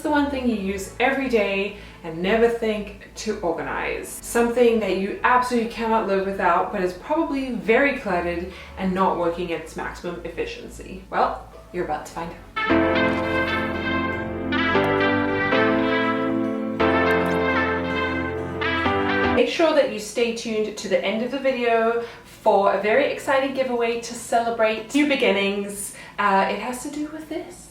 What's the one thing you use every day and never think to organize? Something that you absolutely cannot live without, but is probably very cluttered and not working at its maximum efficiency. Well, you're about to find out. Make sure that you stay tuned to the end of the video for a very exciting giveaway to celebrate new beginnings. It has to do with this.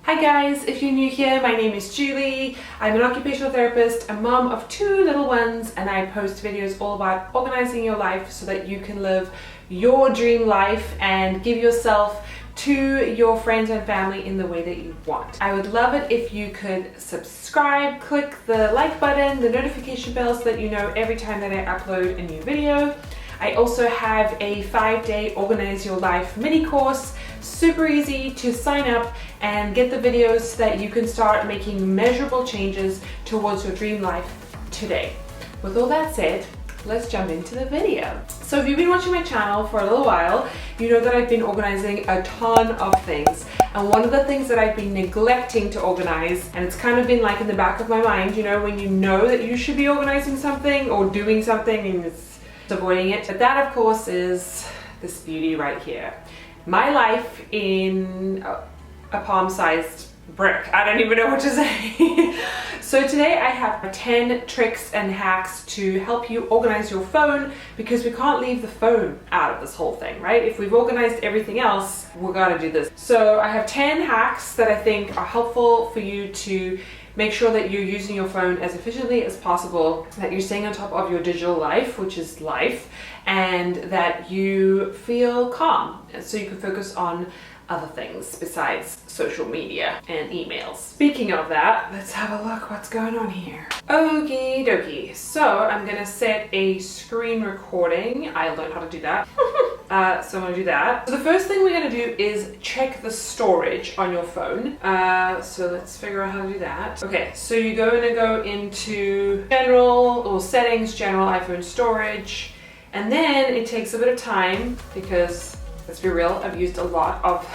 Hi guys, if you're new here, my name is Julie. I'm an occupational therapist, a mom of 2 little ones, and I post videos all about organizing your life so that you can live your dream life and give yourself to your friends and family in the way that you want. I would love it if you could subscribe, click the like button, the notification bell so that you know every time that I upload a new video. I also have a 5-day Organize Your Life mini course, super easy to sign up and get the videos so that you can start making measurable changes towards your dream life today. With all that said, let's jump into the video. So if you've been watching my channel for a little while, you know that I've been organizing a ton of things. And one of the things that I've been neglecting to organize, and it's kind of been like in the back of my mind, you know, when you know that you should be organizing something or doing something and it's avoiding it. But that of course is this beauty right here. My life in a palm-sized brick. I don't even know what to say. So today I have 10 tricks and hacks to help you organize your phone, because we can't leave the phone out of this whole thing, right? If we've organized everything else, we're gonna do this. So I have 10 hacks that I think are helpful for you to make sure that you're using your phone as efficiently as possible, that you're staying on top of your digital life, which is life, and that you feel calm so you can focus on other things besides social media and emails. Speaking of that, let's have a look what's going on here. Okie dokie. So I'm gonna set a screen recording. I learned how to do that. So I'm gonna do that. So the first thing we're gonna do is check the storage on your phone. So let's figure out how to do that. Okay, so you're going to go into general or settings, general iPhone storage, and then it takes a bit of time because, let's be real, I've used a lot of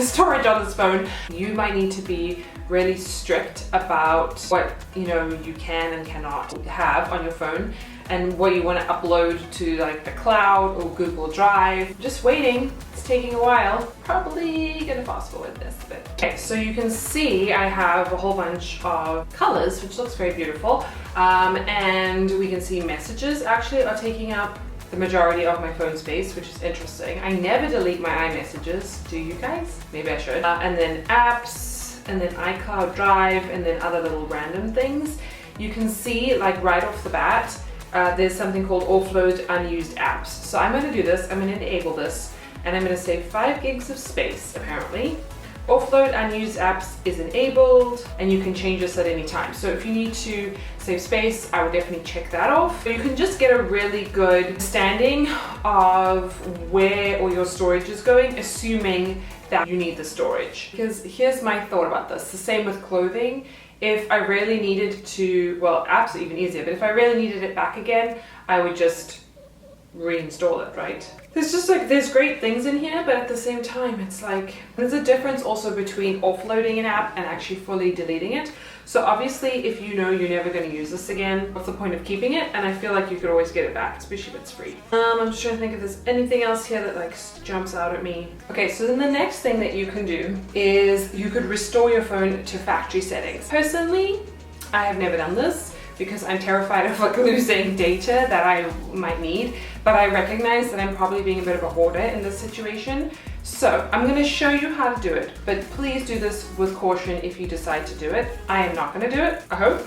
storage on this phone. You might need to be really strict about what you can and cannot have on your phone and what you want to upload to like the cloud or Google Drive. Just waiting, it's taking a while. Probably gonna fast forward this a bit. Okay, so you can see I have a whole bunch of colors, which looks very beautiful. And we can see messages actually are taking up the majority of my phone space, which is interesting. I never delete my iMessages, do you guys? Maybe I should. And then apps, and then iCloud Drive, and then other little random things. You can see like right off the bat, there's something called offload unused apps. So I'm going to do this, I'm going to enable this, and I'm going to save 5 gigs of space apparently. Offload unused apps is enabled, and you can change this at any time. So if you need to save space, I would definitely check that off. You can just get a really good understanding of where all your storage is going, assuming that you need the storage. Because here's my thought about this. The same with clothing. If I really needed to, well, apps are even easier, but if I really needed it back again, I would just reinstall it, right? There's just like, there's great things in here, but at the same time, it's like, there's a difference also between offloading an app and actually fully deleting it. So obviously, if you know you're never going to use this again, what's the point of keeping it? And I feel like you could always get it back, especially if it's free. I'm just trying to think if there's anything else here that like jumps out at me. Okay, so then the next thing that you can do is you could restore your phone to factory settings. Personally, I have never done this, because I'm terrified of like losing data that I might need, but I recognize that I'm probably being a bit of a hoarder in this situation. So I'm going to show you how to do it, but please do this with caution if you decide to do it. I am not going to do it, I hope,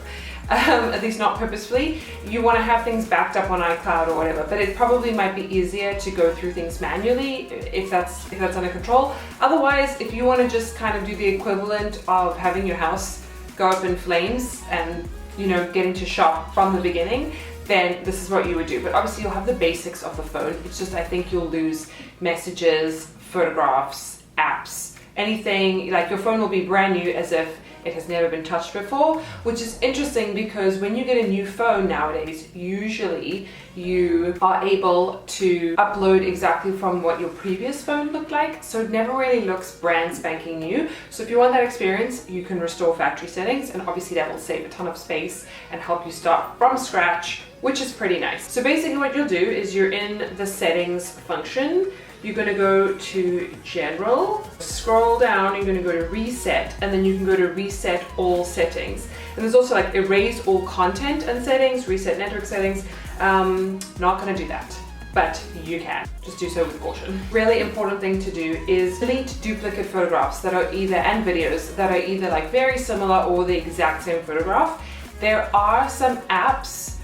at least not purposefully. You want to have things backed up on iCloud or whatever, but it probably might be easier to go through things manually if that's under control. Otherwise, if you want to just kind of do the equivalent of having your house go up in flames and getting to shop from the beginning, then this is what you would do. But obviously you'll have the basics of the phone. It's just, I think you'll lose messages, photographs, apps, anything, like your phone will be brand new as if it has never been touched before, which is interesting because when you get a new phone nowadays, usually you are able to upload exactly from what your previous phone looked like, so it never really looks brand spanking new. So if you want that experience, you can restore factory settings, and obviously that will save a ton of space and help you start from scratch, which is pretty nice. So basically what you'll do is you're in the settings function. You're going to go to general, scroll down, you're going to go to reset, and then you can go to reset all settings. And there's also like erase all content and settings, reset network settings. Not going to do that, but you can. Just do so with caution. Really important thing to do is delete duplicate photographs that are either, and videos that are either like very similar or the exact same photograph. There are some apps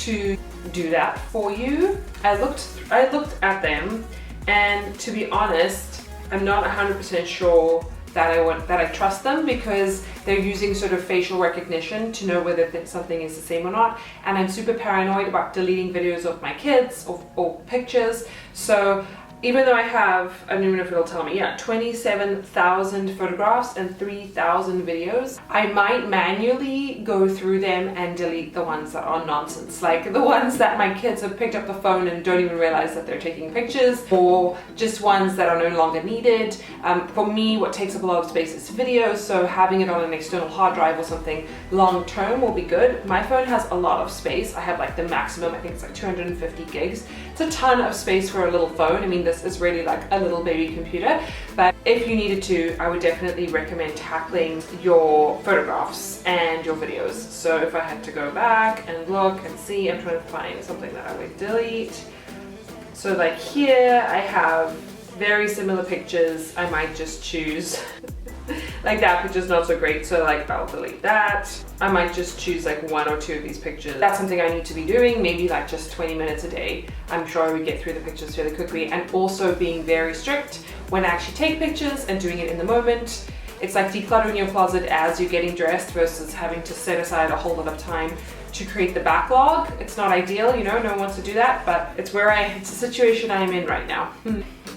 to do that for you. I looked at them, and to be honest, I'm not 100% sure that I trust them, because they're using sort of facial recognition to know whether something is the same or not. And I'm super paranoid about deleting videos of my kids or pictures. So even though I have, I don't even know if it'll tell me, yeah, 27,000 photographs and 3,000 videos, I might manually go through them and delete the ones that are nonsense, like the ones that my kids have picked up the phone and don't even realize that they're taking pictures, or just ones that are no longer needed. For me, what takes up a lot of space is videos, so having it on an external hard drive or something long term will be good. My phone has a lot of space. I have like the maximum, I think it's like 250 gigs. It's a ton of space for a little phone. I mean, this is really like a little baby computer, but if you needed to, I would definitely recommend tackling your photographs and your videos. So if I had to go back and look and see, I'm trying to find something that I would delete. So like here I have very similar pictures. I might just choose like that picture's not so great, so like I'll delete that. I might just choose like 1 or 2 of these pictures. That's something I need to be doing, maybe like just 20 minutes a day. I'm sure I would get through the pictures fairly quickly, and also being very strict when I actually take pictures and doing it in the moment. It's like decluttering your closet as you're getting dressed versus having to set aside a whole lot of time to create the backlog. It's not ideal, you know, no one wants to do that, but it's a situation I'm in right now.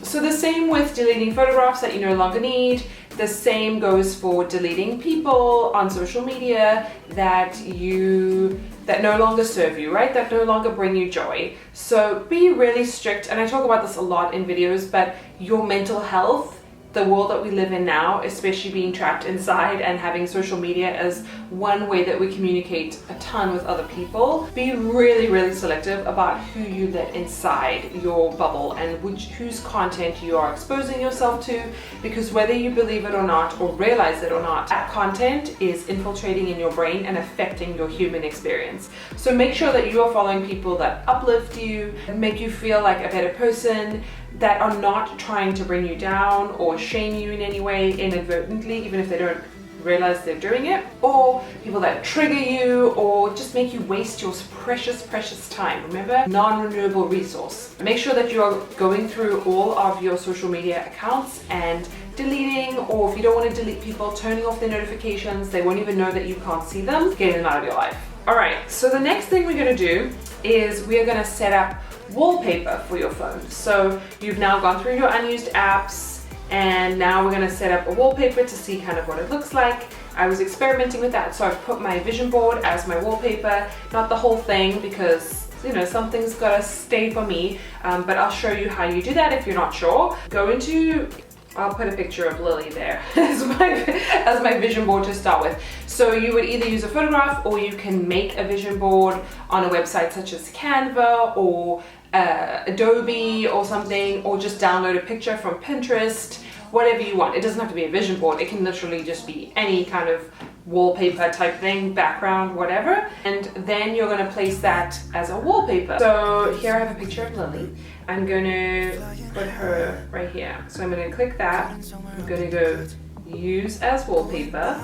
So the same with deleting photographs that you no longer need. The same goes for deleting people on social media that no longer serve you, right? That no longer bring you joy. So be really strict, and I talk about this a lot in videos, but your mental health, the world that we live in now, especially being trapped inside and having social media as one way that we communicate a ton with other people, be really, really selective about who you let inside your bubble and whose content you are exposing yourself to, because whether you believe it or not, or realize it or not, that content is infiltrating in your brain and affecting your human experience. So make sure that you are following people that uplift you, make you feel like a better person, that are not trying to bring you down or shame you in any way inadvertently, even if they don't realize they're doing it, or people that trigger you or just make you waste your precious time. Remember, non-renewable resource. Make sure that you are going through all of your social media accounts and deleting, or if you don't want to delete people, turning off their notifications. They won't even know that you can't see them. Getting them out of your life. Alright, so the next thing we're going to do is we are going to set up wallpaper for your phone. So you've now gone through your unused apps, and now we're going to set up a wallpaper to see kind of what it looks like. I was experimenting with that, so I've put my vision board as my wallpaper, not the whole thing, because you know, something's got to stay for me, but I'll show you how you do that if you're not sure. Go into, I'll put a picture of Lily there as my vision board to start with. So you would either use a photograph, or you can make a vision board on a website such as Canva or Adobe or something, or just download a picture from Pinterest, whatever you want. It doesn't have to be a vision board. It can literally just be any kind of wallpaper type thing, background, whatever. And then you're going to place that as a wallpaper. So here I have a picture of Lily. I'm going to put her right here. So I'm going to click that. I'm going to go use as wallpaper,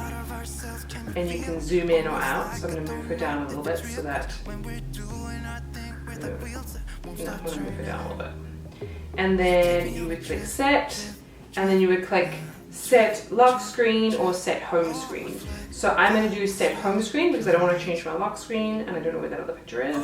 and you can zoom in or out. So I'm going to move her down a little bit so that I'm going to move it down a little bit. And then you would click set, and then you would click set lock screen or set home screen. So I'm going to do set home screen because I don't want to change my lock screen, and I don't know where that other picture is.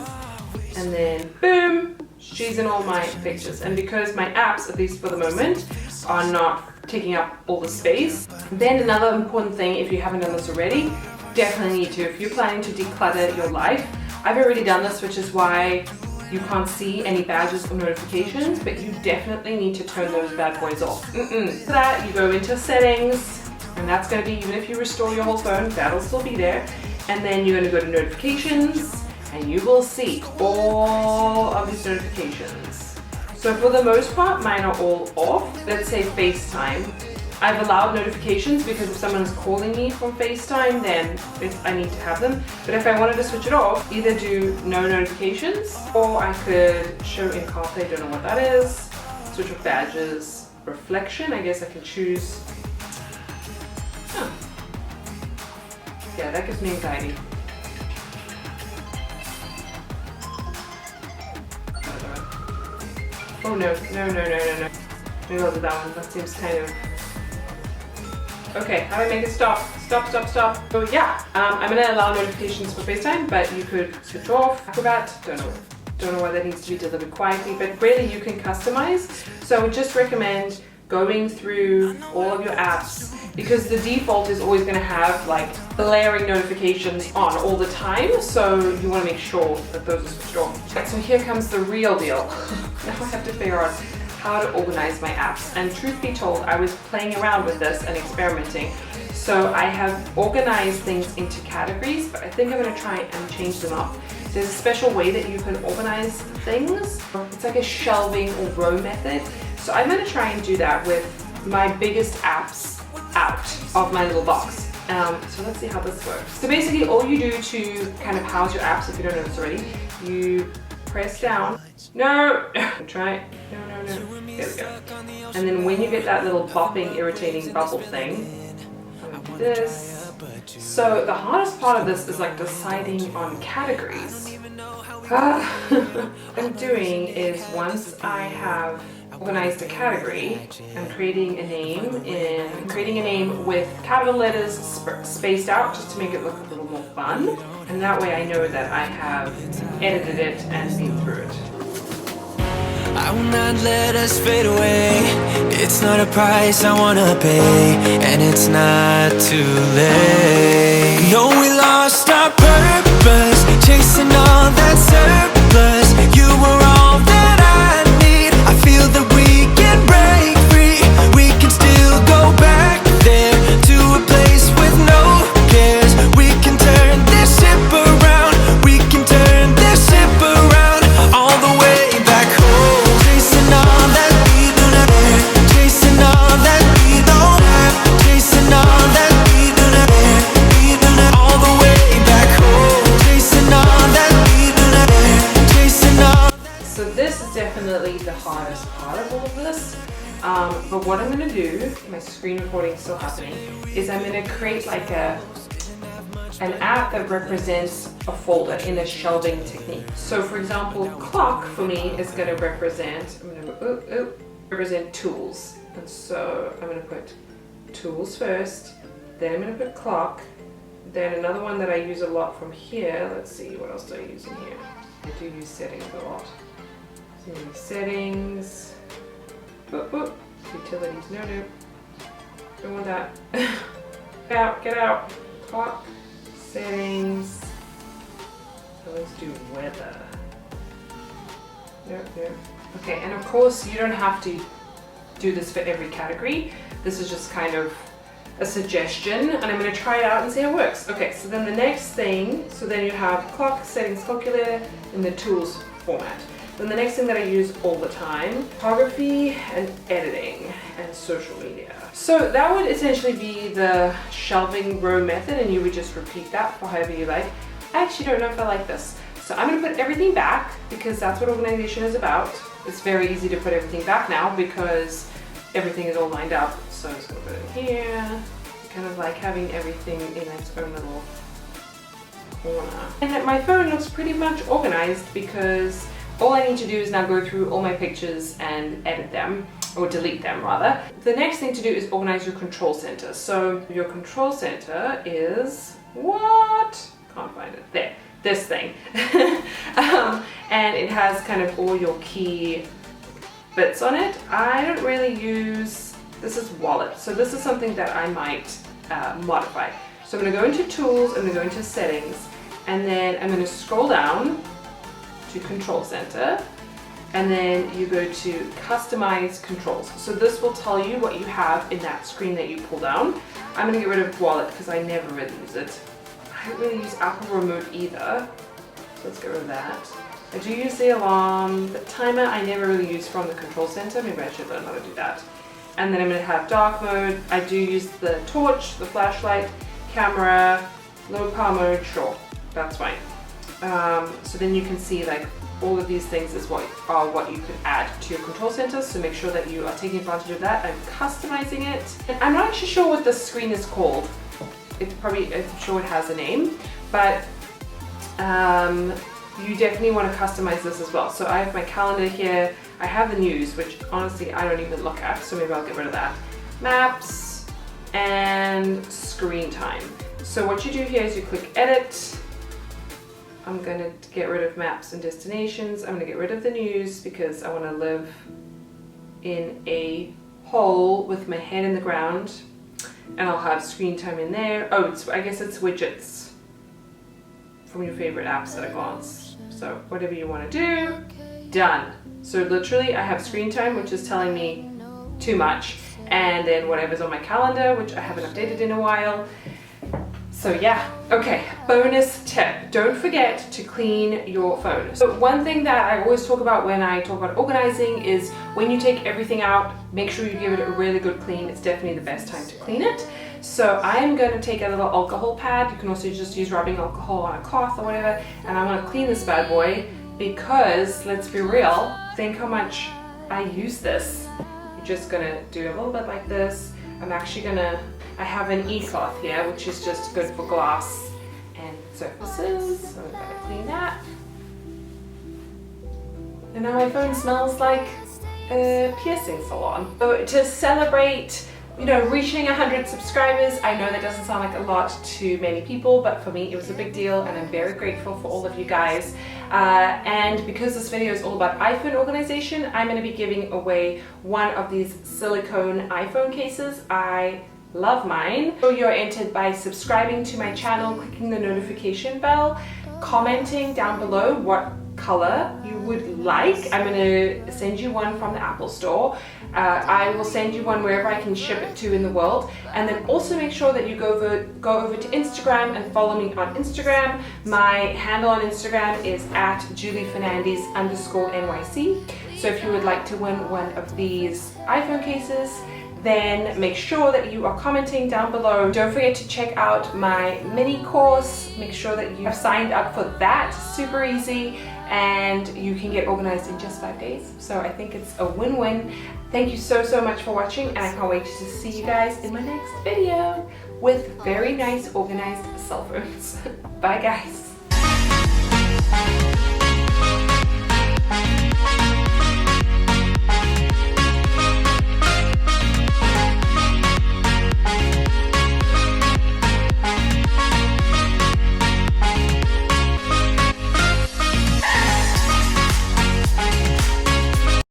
And then boom, she's in all my pictures. And because my apps, at least for the moment, are not taking up all the space. Then another important thing, if you haven't done this already, definitely need to, if you're planning to declutter your life. I've already done this, which is why you can't see any badges or notifications, but you definitely need to turn those bad boys off. For that, you go into settings, and that's going to be, even if you restore your whole phone, that'll still be there. And then you're going to go to notifications, and you will see all of these notifications. So for the most part, mine are all off. Let's say FaceTime. I've allowed notifications because if someone's calling me from FaceTime, then I need to have them. But if I wanted to switch it off, either do no notifications, or I could show in CarPlay, don't know what that is. Switch off badges, reflection, I guess I can choose. Oh. Yeah, that gives me anxiety. Oh no. Maybe I'll do that one. That seems kind of... Okay, how do I make it stop? Stop. So yeah, I'm gonna allow notifications for FaceTime, but you could switch off. Acrobat, don't know why that needs to be delivered quietly, but really you can customize. So I would just recommend going through all of your apps, because the default is always gonna have like blaring notifications on all the time, so you wanna make sure that those are switched off. So here comes the real deal. Now I have to figure out how to organize my apps. And truth be told, I was playing around with this and experimenting. So I have organized things into categories, but I think I'm gonna try and change them up. There's a special way that you can organize things. It's like a shelving or row method. So I'm gonna try and do that with my biggest apps out of my little box. So let's see how this works. So basically all you do to kind of house your apps, if you don't know this already, you press down. No! Try it. No. There we go. And then when you get that little bopping, irritating bubble thing, do this. So the hardest part of this is like deciding on categories. What I'm doing is, once I have organized a category, I'm creating a name with capital letters spaced out just to make it look a little more fun. And that way I know that I have edited it and been through it. I will not let us fade away. It's not a price I wanna pay, and it's not too late. No, we lost our purpose, chasing all that surplus. You were all that I need. I feel that we can break free. We can still go back there to a place with no cares. We can turn this ship around. We can turn this ship around all the way back home. Definitely the hardest part of all of this, but what I'm going to do, my screen recording is still happening, is I'm going to create like an app that represents a folder in a shelving technique. So for example, clock for me is going to represent, represent tools, and so I'm going to put tools first, then I'm going to put clock, then another one that I use a lot from here. Let's see, what else do I use in here? I do use settings a lot. Settings, utilities, no, don't want that. Get out, clock, settings, so let's do weather. No. Okay, and of course you don't have to do this for every category. This is just kind of a suggestion, and I'm going to try it out and see how it works. Okay, so then the next thing, so then you have clock, settings, calculator, in the tools format. Then the next thing that I use all the time, photography and editing and social media. So that would essentially be the shelving row method, and you would just repeat that for however you like. I actually don't know if I like this. So I'm going to put everything back because that's what organization is about. It's very easy to put everything back now because everything is all lined up. So I'm just going to put it here. Kind of like having everything in its own little corner. And my phone looks pretty much organized because all I need to do is now go through all my pictures and edit them, or delete them rather. The next thing to do is organize your control center. So your control center is, what? Can't find it. There, this thing. And it has kind of all your key bits on it. I don't really use This is wallet. So this is something that I might modify. So I'm going to go into tools, I'm going to go into settings, and then I'm going to scroll down to control center, and then you go to customize controls. So this will tell you what you have in that screen that you pull down. I'm going to get rid of wallet because I never really use it. I don't really use Apple Remote either. So let's get rid of that. I do use the alarm, the timer I never really use from the control center. Maybe I should learn how to do that. And then I'm going to have dark mode. I do use the torch, the flashlight, camera, low power mode, sure, that's fine. So then you can see like all of these things is what you could add to your control center. So make sure that you are taking advantage of that. I'm customizing it. And I'm not actually sure what the screen is called. I'm sure it has a name, but you definitely want to customize this as well. So I have my calendar here. I have the news, which honestly I don't even look at, so maybe I'll get rid of that. Maps and screen time. So what you do here is you click edit. I'm going to get rid of maps and destinations. I'm going to get rid of the news because I want to live in a hole with my head in the ground. And I'll have screen time in there. Oh, I guess it's widgets from your favorite apps at a glance. So whatever you want to do, done. So literally I have screen time, which is telling me too much. And then whatever's on my calendar, which I haven't updated in a while. So yeah, okay, bonus tip. Don't forget to clean your phone. So one thing that I always talk about when I talk about organizing is when you take everything out, make sure you give it a really good clean. It's definitely the best time to clean it. So I'm going to take a little alcohol pad. You can also just use rubbing alcohol on a cloth or whatever. And I'm going to clean this bad boy because, let's be real, think how much I use this. You're just going to do a little bit like this. I have an e-cloth here, which is just good for glass and surfaces. So I'm going to clean that. And now my phone smells like a piercing salon. So to celebrate, reaching 100 subscribers, I know that doesn't sound like a lot to many people, but for me it was a big deal, and I'm very grateful for all of you guys. And because this video is all about iPhone organization, I'm going to be giving away one of these silicone iPhone cases. I love mine. So you're entered by subscribing to my channel, clicking the notification bell, commenting down below what color you would like. I'm going to send you one from the Apple Store. I will send you one wherever I can ship it to in the world. And then also make sure that you go over to Instagram and follow me on Instagram. My handle on Instagram is @JulieFernandes_NYC. So if you would like to win one of these iPhone cases, then make sure that you are commenting down below. Don't forget to check out my mini course. Make sure that you have signed up for that. Super easy, and you can get organized in just 5 days. So I think it's a win-win. Thank you so much for watching, and I can't wait to see you guys in my next video with very nice organized cell phones. Bye guys.